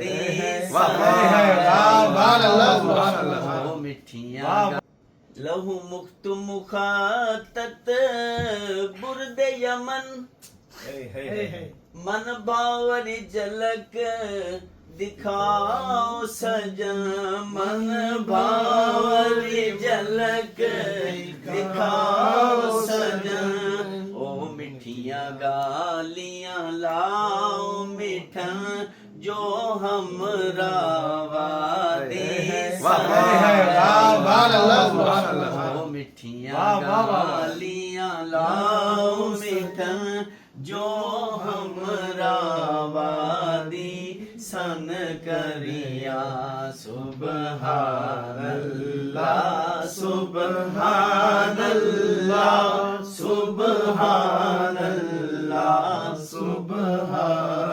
दी मिठियां लहू मुक्त मुखातत बुर्द यमन मन भावरी झलक दिखाओ सजन मन भावरी झलक दिखाओ सजन ओ मिठियां गालियां लाओ मिठन जो हमरा वादे मिठियां गालियां लाओ मिठन जो हमरा वादी सन करिया सुबहानल्लाह सुबहानल्लाह सुबहानल्लाह सुबहान